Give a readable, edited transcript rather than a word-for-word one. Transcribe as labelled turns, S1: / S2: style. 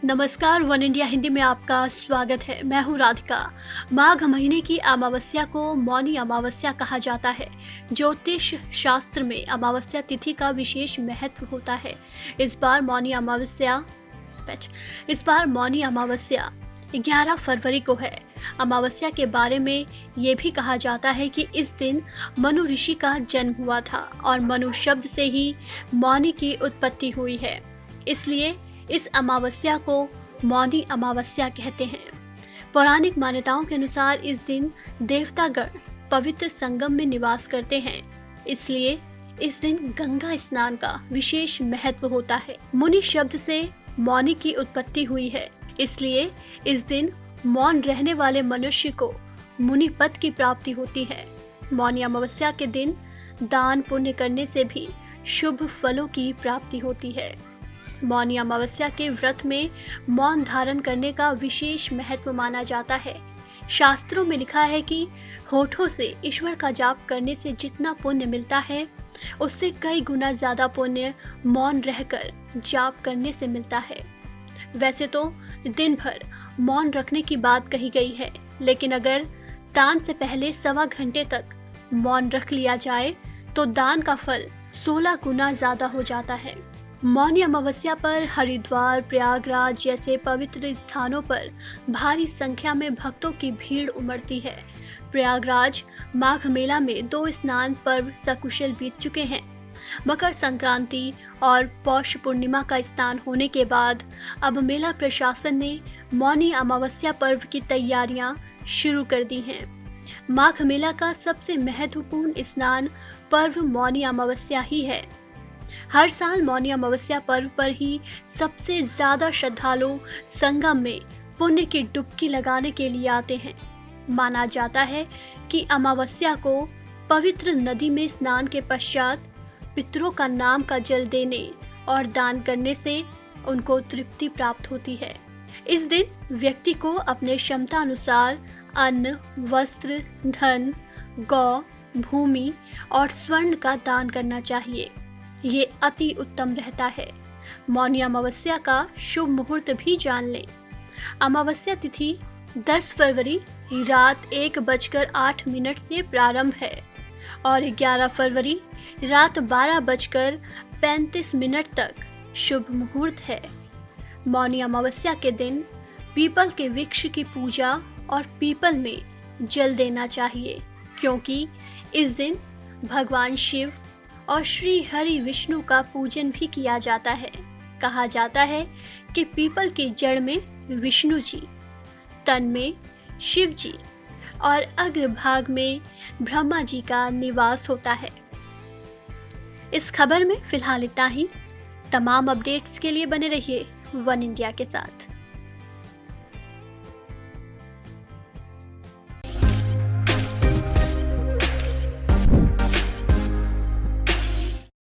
S1: नमस्कार, one India Hindi में आपका स्वागत है। मैं हूँ राधिका। माघ महीने की अमावस्या को मौनी अमावस्या कहा जाता है। ज्योतिष शास्त्र में अमावस्या तिथि का विशेष महत्व होता है। इस बार मौनी अमावस्या 11 फरवरी को है। अमावस्या के बारे में ये भी कहा जाता है कि इस दिन मनु ऋषि का जन्म हुआ था और मनु शब्द से ही मौनी की उत्पत्ति हुई है। इसलिए इस अमावस्या को मौनी अमावस्या कहते हैं। पौराणिक मान्यताओं के अनुसार इस दिन देवतागण पवित्र संगम में निवास करते हैं, इसलिए इस दिन गंगा स्नान का विशेष महत्व होता है। मुनि शब्द से मौनी की उत्पत्ति हुई है, इसलिए इस दिन मौन रहने वाले मनुष्य को मुनि पद की प्राप्ति होती है। मौनी अमावस्या के दिन दान पुण्य करने से भी शुभ फलों की प्राप्ति होती है। मौनी अमावस्या के व्रत में मौन धारण करने का विशेष महत्व माना जाता है। शास्त्रों में लिखा है कि होठों से ईश्वर का जाप करने से जितना पुण्य मिलता है, उससे कई गुना ज्यादा पुण्य मौन रहकर जाप करने से मिलता है। वैसे तो दिन भर मौन रखने की बात कही गई है, लेकिन अगर दान से पहले 1.25 घंटे तक मौन रख लिया जाए तो दान का फल 16 गुना ज्यादा हो जाता है। मौनी अमावस्या पर हरिद्वार, प्रयागराज जैसे पवित्र स्थानों पर भारी संख्या में भक्तों की भीड़ उमड़ती है। प्रयागराज माघ मेला में 2 स्नान पर्व सकुशल बीत चुके हैं। मकर संक्रांति और पौष पूर्णिमा का स्नान होने के बाद अब मेला प्रशासन ने मौनी अमावस्या पर्व की तैयारियां शुरू कर दी हैं। माघ मेला का सबसे महत्वपूर्ण स्नान पर्व मौनी अमावस्या ही है। हर साल मौनी अमावस्या पर्व पर ही सबसे ज्यादा श्रद्धालु संगम में पुण्य की डुबकी लगाने के लिए आते हैं। माना जाता है कि अमावस्या को पवित्र नदी में स्नान के पश्चात पितरों का नाम का जल देने और दान करने से उनको तृप्ति प्राप्त होती है। इस दिन व्यक्ति को अपने क्षमता अनुसार अन्न, वस्त्र, धन, गौ, भूमि और स्वर्ण का दान करना चाहिए। ये अति उत्तम रहता है। मौनी अमावस्या का शुभ मुहूर्त भी जान लें। अमावस्या तिथि 10 फरवरी रात 1:08 से प्रारंभ है और 11 फरवरी रात 12:35 तक शुभ मुहूर्त है। मौनी अमावस्या के दिन पीपल के वृक्ष की पूजा और पीपल में जल देना चाहिए, क्योंकि इस दिन भगवान शिव और श्री हरि विष्णु का पूजन भी किया जाता है। कहा जाता है कि पीपल की जड़ में विष्णु जी, तन में शिव जी और अग्रभाग में ब्रह्मा जी का निवास होता है। इस खबर में फिलहाल इतना ही। तमाम अपडेट्स के लिए बने रहिए वन इंडिया के साथ।